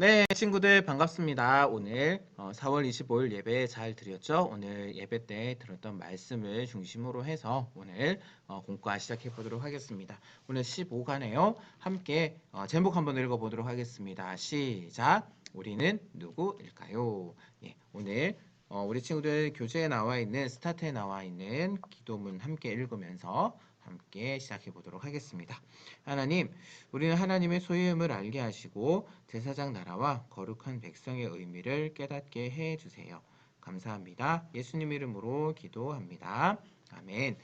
네, 친구들 반갑습니다. 오늘 4월 25일 예배 잘 드렸죠? 오늘 예배 때 들었던 말씀을 중심으로 해서 오늘 공과 시작해 보도록 하겠습니다. 오늘 15가네요. 함께 제목 한번 읽어보도록 하겠습니다. 시작! 우리는 누구일까요? 예, 오늘 우리 친구들 교재에 나와 있는 스타트에 나와 있는 기도문 함께 읽으면서 함께 시작해 보도록 하겠습니다. 하나님, 우리는 하나님의 소유임을 알게 하시고 제사장 나라와 거룩한 백성의 의미를 깨닫게 해 주세요. 감사합니다. 예수님 이름으로 기도합니다. 아멘.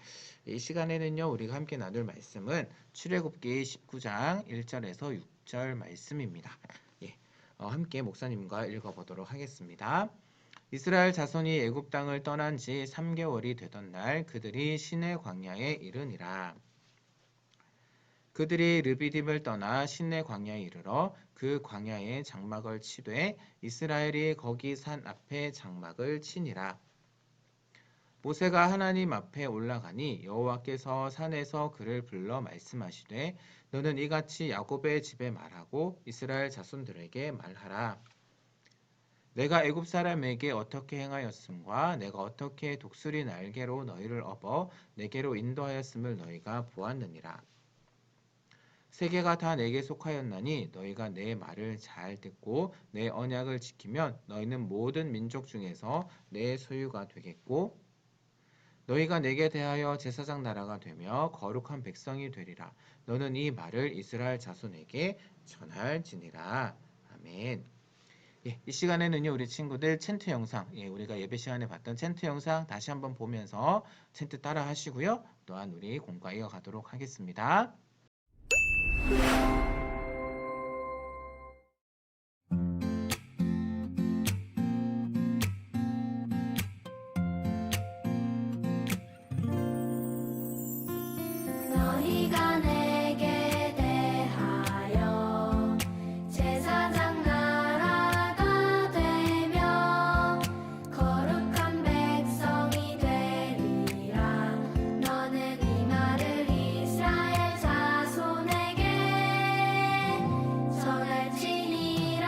이 시간에는요, 우리가 함께 나눌 말씀은 출애굽기 19장 1절에서 6절 말씀입니다. 예, 함께 목사님과 읽어보도록 하겠습니다. 이스라엘 자손이 애굽 땅을 떠난 지 3개월이 되던 날 그들이 시내 광야에 이르니라. 그들이 르비딤을 떠나 시내 광야에 이르러 그 광야에 장막을 치되 이스라엘이 거기 산 앞에 장막을 치니라. 모세가 하나님 앞에 올라가니 여호와께서 산에서 그를 불러 말씀하시되 너는 이같이 야곱의 집에 말하고 이스라엘 자손들에게 말하라. 내가 애굽 사람에게 어떻게 행하였음과 내가 어떻게 독수리 날개로 너희를 업어 내게로 인도하였음을 너희가 보았느니라. 세계가 다 내게 속하였나니 너희가 내 말을 잘 듣고 내 언약을 지키면 너희는 모든 민족 중에서 내 소유가 되겠고 너희가 내게 대하여 제사장 나라가 되며 거룩한 백성이 되리라. 너는 이 말을 이스라엘 자손에게 전할지니라. 아멘. 예, 이 시간에는요 우리 친구들 챈트 영상, 우리가 예배 시간에 봤던 챈트 영상 다시 한번 보면서 챈트 따라 하시고요. 또한 우리 공과 이어가도록 하겠습니다. 너희가 내게 대하여 제사장 나라가 되며 거룩한 백성이 되리라. 너는 이 말을 이스라엘 자손에게 전할지니라.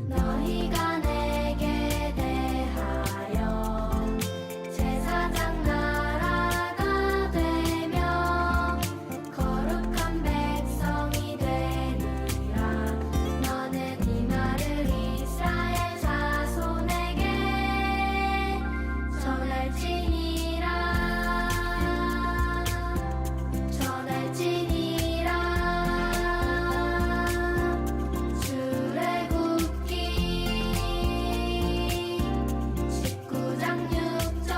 너희가 내게 대하여 제사장 나라가 되며 거룩한 백성이 되리라. 너는 이 말을 이스라엘 자손에게 전할지니라. 출애굽기 19장 6절.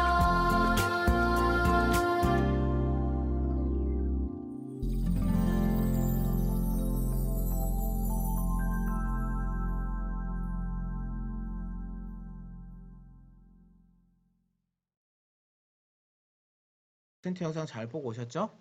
콘텐츠 영상 잘 보고 오셨죠?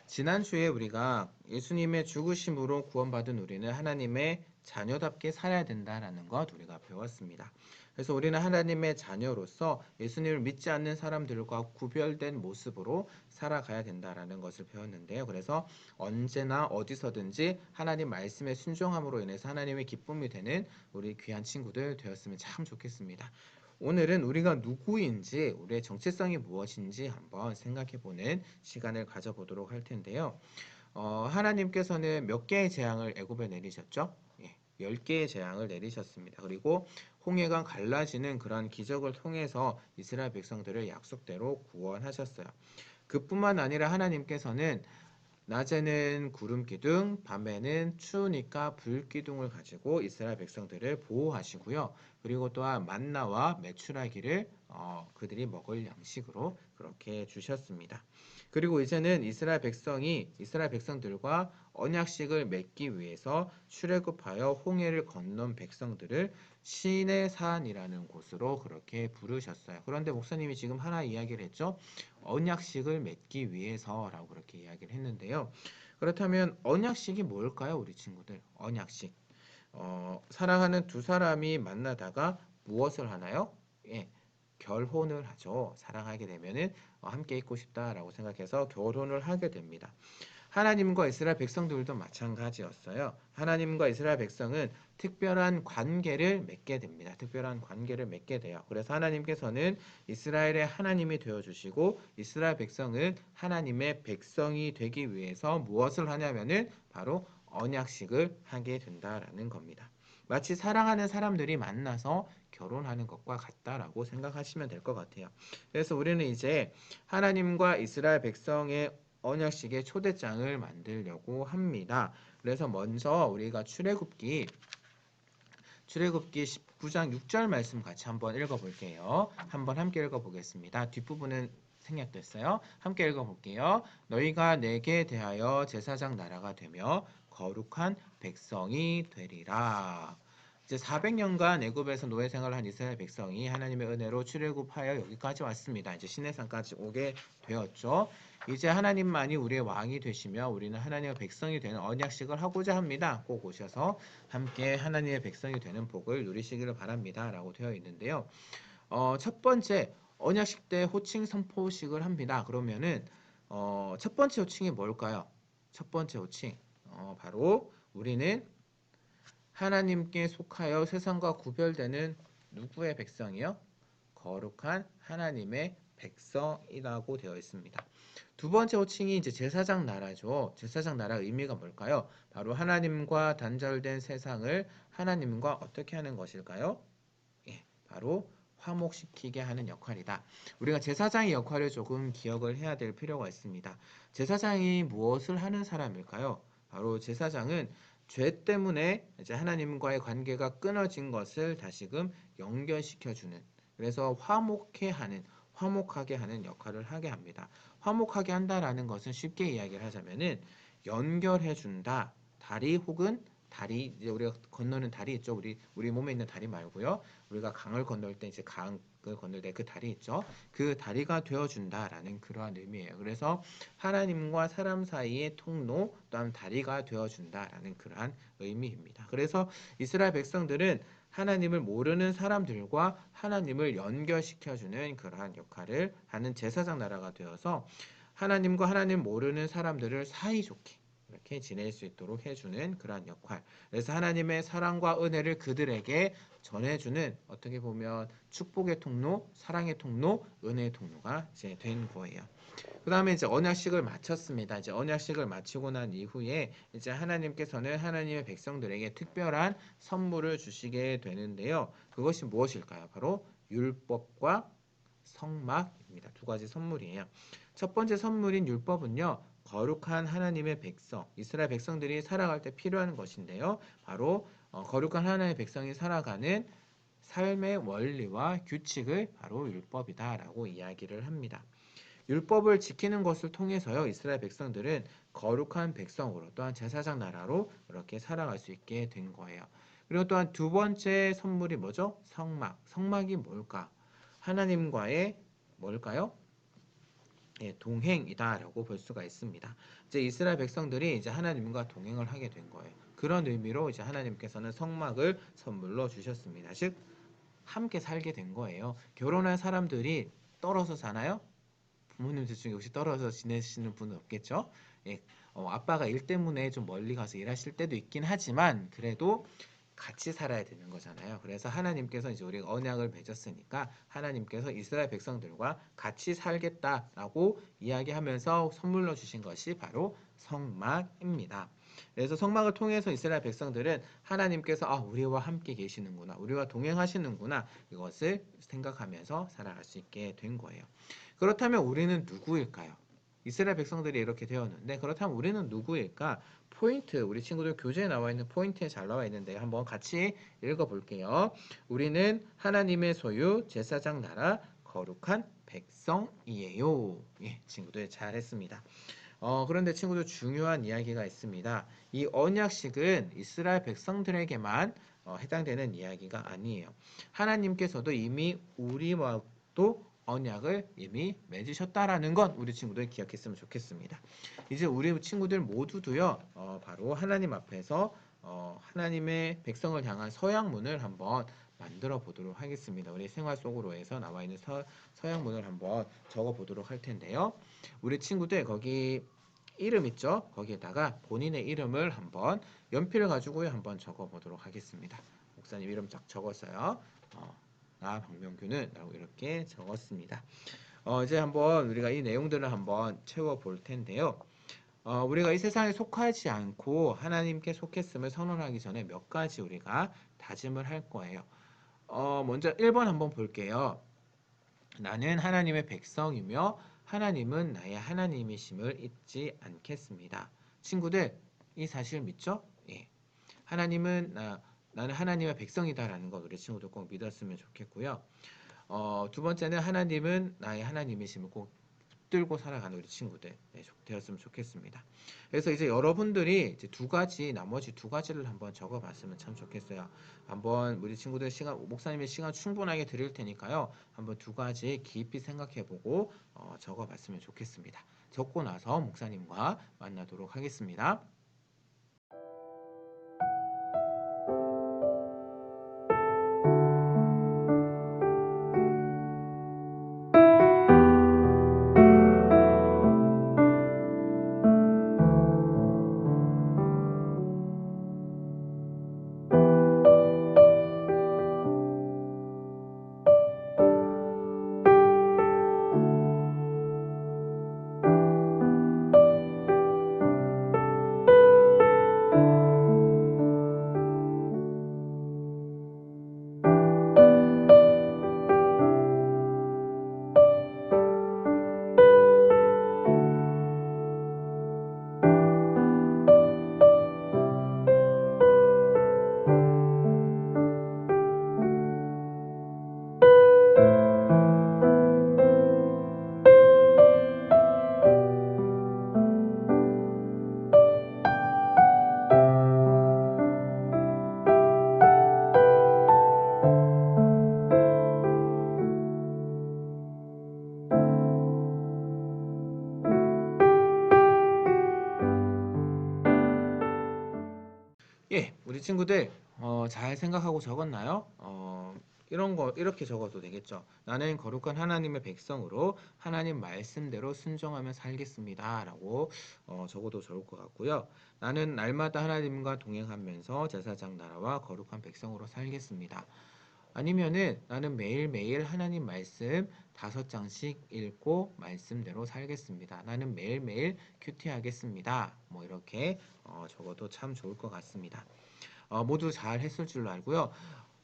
지난주에 우리가 예수님의 죽으심으로 구원받은 우리는 하나님의 자녀답게 살아야 된다라는 것 우리가 배웠습니다. 그래서 우리는 하나님의 자녀로서 예수님을 믿지 않는 사람들과 구별된 모습으로 살아가야 된다라는 것을 배웠는데요. 그래서 언제나 어디서든지 하나님 말씀에 순종함으로 인해서 하나님의 기쁨이 되는 우리 귀한 친구들 되었으면 참 좋겠습니다. 오늘은 우리가 누구인지, 우리의 정체성이 무엇인지 한번 생각해보는 시간을 가져보도록 할 텐데요. 하나님께서는 몇 개의 재앙을 애굽에 내리셨죠? 10개의 재앙을 내리셨습니다. 그리고 홍해가 갈라지는 그런 기적을 통해서 이스라엘 백성들을 약속대로 구원하셨어요. 그뿐만 아니라 하나님께서는 낮에는 구름 기둥, 밤에는 추우니까 불 기둥을 가지고 이스라엘 백성들을 보호하시고요. 그리고 또한 만나와 메추라기를 그들이 먹을 양식으로 그렇게 주셨습니다. 그리고 이제는 이스라엘 백성들과 언약식을 맺기 위해서 출애굽하여 홍해를 건넌 백성들을 시내산이라는 곳으로 그렇게 부르셨어요. 그런데 목사님이 지금 하나 이야기를 했죠. 언약식을 맺기 위해서라고 그렇게 이야기를 했는데요. 그렇다면 언약식이 뭘까요, 우리 친구들? 언약식. 사랑하는 두 사람이 만나다가 무엇을 하나요? 예, 결혼을 하죠. 사랑하게 되면은 함께 있고 싶다라고 생각해서 결혼을 하게 됩니다. 하나님과 이스라엘 백성들도 마찬가지였어요. 하나님과 이스라엘 백성은 특별한 관계를 맺게 됩니다. 특별한 관계를 맺게 돼요. 그래서 하나님께서는 이스라엘의 하나님이 되어주시고 이스라엘 백성은 하나님의 백성이 되기 위해서 무엇을 하냐면은 바로 언약식을 하게 된다라는 겁니다. 마치 사랑하는 사람들이 만나서 결혼하는 것과 같다라고 생각하시면 될 것 같아요. 그래서 우리는 이제 하나님과 이스라엘 백성의 언약식의 초대장을 만들려고 합니다. 그래서 먼저 우리가 출애굽기 19장 6절 말씀 같이 한번 읽어볼게요. 한번 함께 읽어보겠습니다. 뒷부분은 생략됐어요. 함께 읽어볼게요. 너희가 내게 대하여 제사장 나라가 되며 거룩한 백성이 되리라. 이제 400년간 애굽에서 노예 생활을 한 이스라엘 백성이 하나님의 은혜로 출애굽하여 여기까지 왔습니다. 이제 시내산까지 오게 되었죠. 이제 하나님만이 우리의 왕이 되시며 우리는 하나님의 백성이 되는 언약식을 하고자 합니다. 꼭 오셔서 함께 하나님의 백성이 되는 복을 누리시기를 바랍니다. 라고 되어 있는데요. 첫 번째 언약식 때 호칭 선포식을 합니다. 그러면은 첫 번째 호칭이 뭘까요? 첫 번째 호칭 바로 우리는 하나님께 속하여 세상과 구별되는 누구의 백성이요? 거룩한 하나님의 백성이라고 되어 있습니다. 두 번째 호칭이 이제 제사장 나라죠. 제사장 나라 의미가 뭘까요? 바로 하나님과 단절된 세상을 하나님과 어떻게 하는 것일까요? 예, 바로 화목시키게 하는 역할이다. 우리가 제사장의 역할을 조금 기억을 해야 될 필요가 있습니다. 제사장이 무엇을 하는 사람일까요? 바로 제사장은 죄 때문에 이제 하나님과의 관계가 끊어진 것을 다시금 연결시켜주는, 그래서 화목하게 하는 역할을 하게 합니다. 화목하게 한다라는 것은 쉽게 이야기를 하자면은 연결해 준다. 다리 혹은 다리, 이제 우리가 건너는 다리 있죠. 우리 몸에 있는 다리 말고요. 우리가 강을 건널 때 이제 강을 건널 때 그 다리 있죠. 그 다리가 되어 준다라는 그러한 의미예요. 그래서 하나님과 사람 사이의 통로 또한 다리가 되어 준다라는 그러한 의미입니다. 그래서 이스라엘 백성들은 하나님을 모르는 사람들과 하나님을 연결시켜주는 그러한 역할을 하는 제사장 나라가 되어서 하나님과 하나님 모르는 사람들을 사이좋게 이렇게 지낼 수 있도록 해주는 그러한 역할. 그래서 하나님의 사랑과 은혜를 그들에게 전해주는, 어떻게 보면 축복의 통로, 사랑의 통로, 은혜의 통로가 이제 된 거예요. 그 다음에 이제 언약식을 마쳤습니다. 이제 언약식을 마치고 난 이후에 이제 하나님께서는 하나님의 백성들에게 특별한 선물을 주시게 되는데요. 그것이 무엇일까요? 바로 율법과 성막입니다. 두 가지 선물이에요. 첫 번째 선물인 율법은요, 거룩한 하나님의 백성, 이스라엘 백성들이 살아갈 때 필요한 것인데요. 바로 거룩한 하나님의 백성이 살아가는 삶의 원리와 규칙을 바로 율법이다라고 이야기를 합니다. 율법을 지키는 것을 통해서요, 이스라엘 백성들은 거룩한 백성으로 또한 제사장 나라로 이렇게 살아갈 수 있게 된 거예요. 그리고 또한 두 번째 선물이 뭐죠? 성막. 성막이 뭘까? 하나님과의 뭘까요? 예, 동행이다라고 볼 수가 있습니다. 이제 이스라엘 백성들이 이제 하나님과 동행을 하게 된 거예요. 그런 의미로 이제 하나님께서는 성막을 선물로 주셨습니다. 즉 함께 살게 된 거예요. 결혼한 사람들이 떨어져 사나요? 부모님들 중에 혹시 떨어져 지내시는 분은 없겠죠? 예, 아빠가 일 때문에 좀 멀리 가서 일하실 때도 있긴 하지만 그래도 같이 살아야 되는 거잖아요. 그래서 하나님께서 이제 우리가 언약을 맺었으니까 하나님께서 이스라엘 백성들과 같이 살겠다라고 이야기하면서 선물로 주신 것이 바로 성막입니다. 그래서 성막을 통해서 이스라엘 백성들은 하나님께서 우리와 함께 계시는구나, 우리와 동행하시는구나, 이것을 생각하면서 살아갈 수 있게 된 거예요. 그렇다면 우리는 누구일까요? 이스라엘 백성들이 이렇게 되었는데 그렇다면 우리는 누구일까? 포인트, 우리 친구들 교재에 나와 있는 포인트에 잘 나와 있는데 한번 같이 읽어볼게요. 우리는 하나님의 소유, 제사장 나라, 거룩한 백성이에요. 예, 친구들 잘했습니다. 그런데 친구들 중요한 이야기가 있습니다. 이 언약식은 이스라엘 백성들에게만 해당되는 이야기가 아니에요. 하나님께서도 이미 우리와도 언약을 이미 맺으셨다라는 것 우리 친구들 기억했으면 좋겠습니다. 이제 우리 친구들 모두도요, 바로 하나님 앞에서 하나님의 백성을 향한 서약문을 한번 만들어 보도록 하겠습니다. 우리 생활 속으로에서 나와 있는 서약문을 한번 적어 보도록 할 텐데요. 우리 친구들 거기 이름 있죠? 거기에다가 본인의 이름을 한번 연필을 가지고요 한번 적어 보도록 하겠습니다. 목사님 이름 쫙 적었어요. 나 박명규는 라고 이렇게 적었습니다. 이제 한번 우리가 이 내용들을 한번 채워 볼 텐데요. 우리가 이 세상에 속하지 않고 하나님께 속했음을 선언하기 전에 몇 가지 우리가 다짐을 할 거예요. 먼저 1번 한번 볼게요. 나는 하나님의 백성이며 하나님은 나의 하나님이심을 잊지 않겠습니다. 친구들, 이 사실 믿죠? 예. 하나님은 나는 하나님의 백성이다라는 것 우리 친구들 꼭 믿었으면 좋겠고요. 두 번째는 하나님은 나의 하나님이심을 꼭 붙들고 살아가는 우리 친구들 되었으면 좋겠습니다. 그래서 이제 여러분들이 이제 나머지 두 가지를 한번 적어봤으면 참 좋겠어요. 한번 우리 친구들 목사님의 시간 충분하게 드릴 테니까요. 한번 두 가지 깊이 생각해보고 적어봤으면 좋겠습니다. 적고 나서 목사님과 만나도록 하겠습니다. 예, 우리 친구들 잘 생각하고 적었나요? 이렇게 적어도 되겠죠. 나는 거룩한 하나님의 백성으로 하나님 말씀대로 순종하며 살겠습니다. 라고 적어도 좋을 것 같고요. 나는 날마다 하나님과 동행하면서 제사장 나라와 거룩한 백성으로 살겠습니다. 아니면은 나는 매일매일 하나님 말씀 5장씩 읽고 말씀대로 살겠습니다. 나는 매일매일 큐티하겠습니다. 뭐 이렇게 적어도 참 좋을 것 같습니다. 모두 잘 했을 줄로 알고요.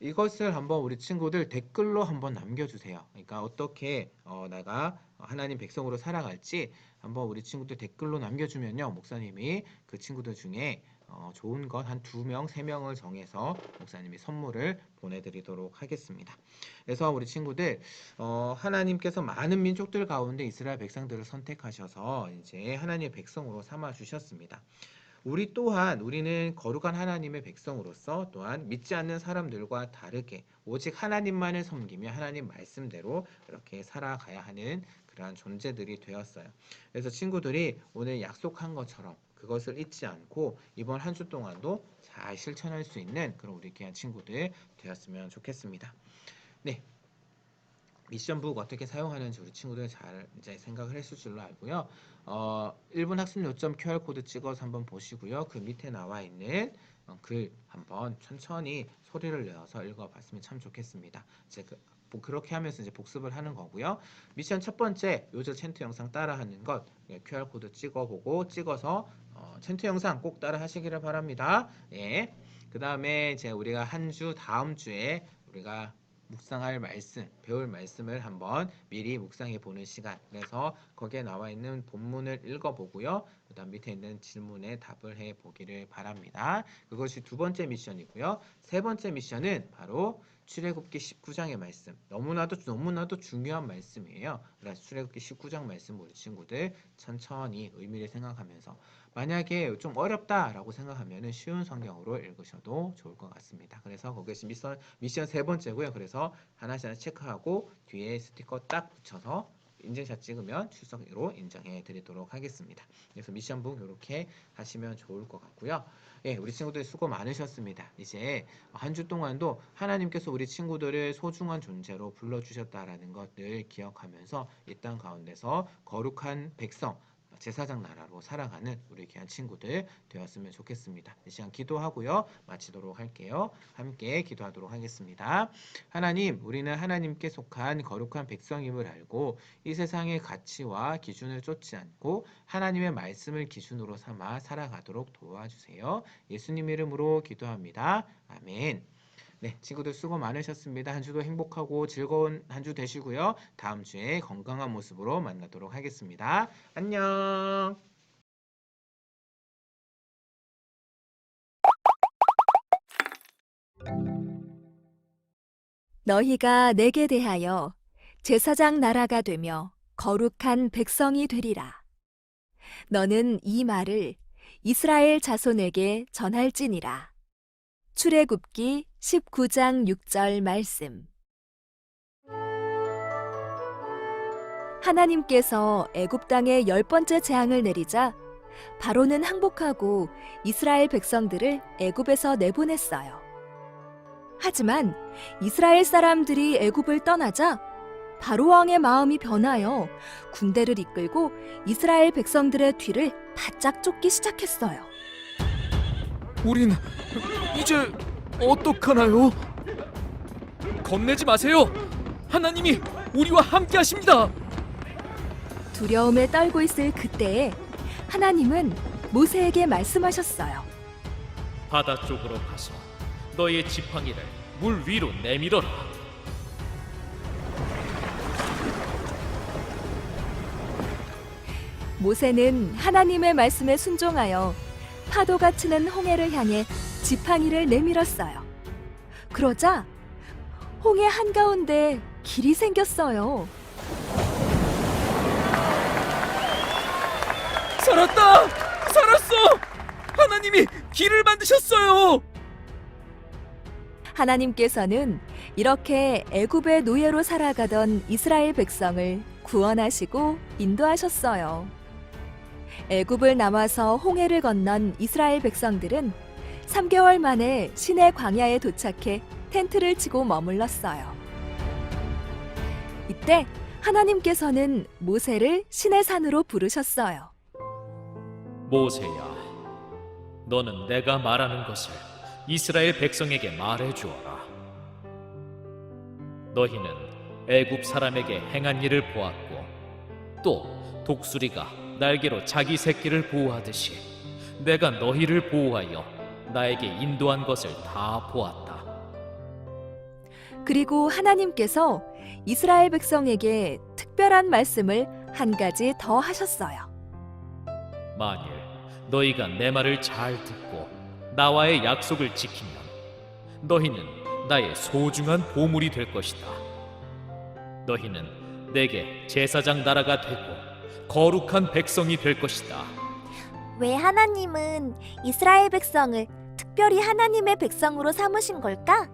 이것을 한번 우리 친구들 댓글로 한번 남겨주세요. 그러니까 어떻게 내가 하나님 백성으로 살아갈지 한번 우리 친구들 댓글로 남겨주면요. 목사님이 그 친구들 중에 좋은 것 한 2명, 3명을 정해서 목사님이 선물을 보내드리도록 하겠습니다. 그래서 우리 친구들 하나님께서 많은 민족들 가운데 이스라엘 백성들을 선택하셔서 이제 하나님의 백성으로 삼아 주셨습니다. 우리는 거룩한 하나님의 백성으로서 또한 믿지 않는 사람들과 다르게 오직 하나님만을 섬기며 하나님 말씀대로 이렇게 살아가야 하는 그러한 존재들이 되었어요. 그래서 친구들이 오늘 약속한 것처럼 그것을 잊지 않고 이번 한 주 동안도 잘 실천할 수 있는 그런 우리 귀한 친구들 되었으면 좋겠습니다. 네. 미션북 어떻게 사용하는지 우리 친구들 잘 이제 생각을 했을 줄로 알고요. 1분 학습 요점 QR코드 찍어서 한번 보시고요. 그 밑에 나와 있는 글 한번 천천히 소리를 내어서 읽어봤으면 참 좋겠습니다. 이제 그렇게 하면서 이제 복습을 하는 거고요. 미션 첫 번째 요즘 챈트 영상 따라하는 것 QR코드 찍어서 챈트 영상 꼭 따라 하시기를 바랍니다. 예. 그 다음에 이제 우리가 한 주 다음 주에 우리가 묵상할 말씀, 배울 말씀을 한번 미리 묵상해 보는 시간. 그래서 거기에 나와 있는 본문을 읽어보고요. 그 다음 밑에 있는 질문에 답을 해 보기를 바랍니다. 그것이 두 번째 미션이고요. 세 번째 미션은 바로 출애굽기 19장의 말씀. 너무나도 중요한 말씀이에요. 그래서 출애굽기 19장 말씀 우리 친구들 천천히 의미를 생각하면서 만약에 좀 어렵다라고 생각하면 쉬운 성경으로 읽으셔도 좋을 것 같습니다. 그래서 거기에 미션 세 번째고요. 그래서 하나씩 체크하고 뒤에 스티커 딱 붙여서 인증샷 찍으면 출석으로 인정해 드리도록 하겠습니다. 그래서 미션북 이렇게 하시면 좋을 것 같고요. 예, 우리 친구들 수고 많으셨습니다. 이제 한 주 동안도 하나님께서 우리 친구들을 소중한 존재로 불러주셨다라는 것을 기억하면서 이 땅 가운데서 거룩한 백성, 제사장 나라로 살아가는 우리 귀한 친구들 되었으면 좋겠습니다. 이 시간 기도하고요. 마치도록 할게요. 함께 기도하도록 하겠습니다. 하나님, 우리는 하나님께 속한 거룩한 백성임을 알고 이 세상의 가치와 기준을 쫓지 않고 하나님의 말씀을 기준으로 삼아 살아가도록 도와주세요. 예수님 이름으로 기도합니다. 아멘. 네, 친구들 수고 많으셨습니다. 한 주도 행복하고 즐거운 한 주 되시고요. 다음 주에 건강한 모습으로 만나도록 하겠습니다. 안녕. 너희가 내게 대하여 제사장 나라가 되며 거룩한 백성이 되리라. 너는 이 말을 이스라엘 자손에게 전할지니라. 출애굽기 19장 6절 말씀. 하나님께서 애굽 땅에 10번째 재앙을 내리자 바로는 항복하고 이스라엘 백성들을 애굽에서 내보냈어요. 하지만 이스라엘 사람들이 애굽을 떠나자 바로 왕의 마음이 변하여 군대를 이끌고 이스라엘 백성들의 뒤를 바짝 쫓기 시작했어요. 우린 이제 어떡하나요? 겁내지 마세요. 하나님이 우리와 함께 하십니다. 두려움에 떨고 있을 그때에 하나님은 모세에게 말씀하셨어요. 바다 쪽으로 가서 너의 지팡이를 물 위로 내밀어라. 모세는 하나님의 말씀에 순종하여 파도가 치는 홍해를 향해 지팡이를 내밀었어요. 그러자 홍해 한가운데 길이 생겼어요. 살았다! 살았어! 하나님이 길을 만드셨어요. 하나님께서는 이렇게 애굽의 노예로 살아가던 이스라엘 백성을 구원하시고 인도하셨어요. 애굽을 나와서 홍해를 건넌 이스라엘 백성들은 3개월 만에 시내 광야에 도착해 텐트를 치고 머물렀어요. 이때 하나님께서는 모세를 시내 산으로 부르셨어요. 모세야, 너는 내가 말하는 것을 이스라엘 백성에게 말해 주어라. 너희는 애굽 사람에게 행한 일을 보았고 또 독수리가 날개로 자기 새끼를 보호하듯이 내가 너희를 보호하여 나에게 인도한 것을 다 보았다. 그리고 하나님께서 이스라엘 백성에게 특별한 말씀을 한 가지 더 하셨어요. 만일 너희가 내 말을 잘 듣고 나와의 약속을 지키면 너희는 나의 소중한 보물이 될 것이다. 너희는 내게 제사장 나라가 되고 거룩한 백성이 될 것이다. 왜 하나님은 이스라엘 백성을 특별히 하나님의 백성으로 삼으신 걸까?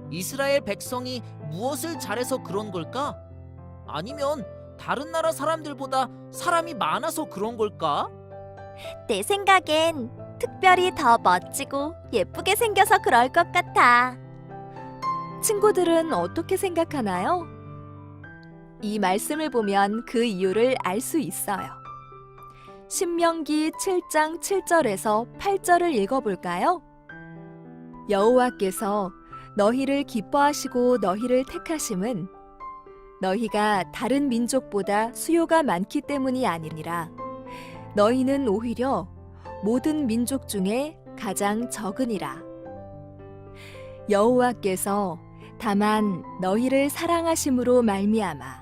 이스라엘 백성이 무엇을 잘해서 그런 걸까? 아니면 다른 나라 사람들보다 사람이 많아서 그런 걸까? 내 생각엔 특별히 더 멋지고 예쁘게 생겨서 그럴 것 같아. 친구들은 어떻게 생각하나요? 이 말씀을 보면 그 이유를 알 수 있어요. 신명기 7장 7절에서 8절을 읽어볼까요? 여호와께서 너희를 기뻐하시고 너희를 택하심은 너희가 다른 민족보다 수요가 많기 때문이 아니니라. 너희는 오히려 모든 민족 중에 가장 적으니라. 여호와께서 다만 너희를 사랑하심으로 말미암아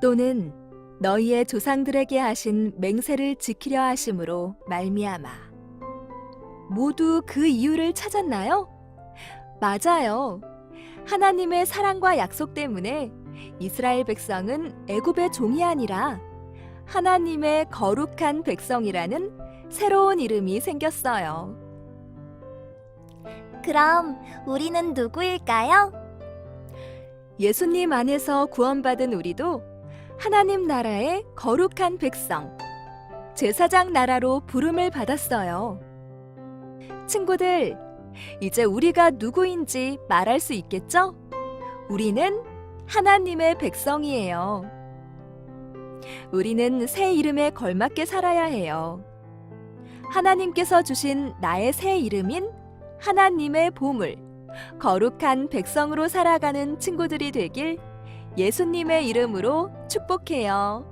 또는 너희의 조상들에게 하신 맹세를 지키려 하심으로 말미암아. 모두 그 이유를 찾았나요? 맞아요. 하나님의 사랑과 약속 때문에 이스라엘 백성은 애굽의 종이 아니라 하나님의 거룩한 백성이라는 새로운 이름이 생겼어요. 그럼 우리는 누구일까요? 예수님 안에서 구원받은 우리도 하나님 나라의 거룩한 백성, 제사장 나라로 부름을 받았어요. 친구들, 이제 우리가 누구인지 말할 수 있겠죠? 우리는 하나님의 백성이에요. 우리는 새 이름에 걸맞게 살아야 해요. 하나님께서 주신 나의 새 이름인 하나님의 보물, 거룩한 백성으로 살아가는 친구들이 되길 예수님의 이름으로 축복해요.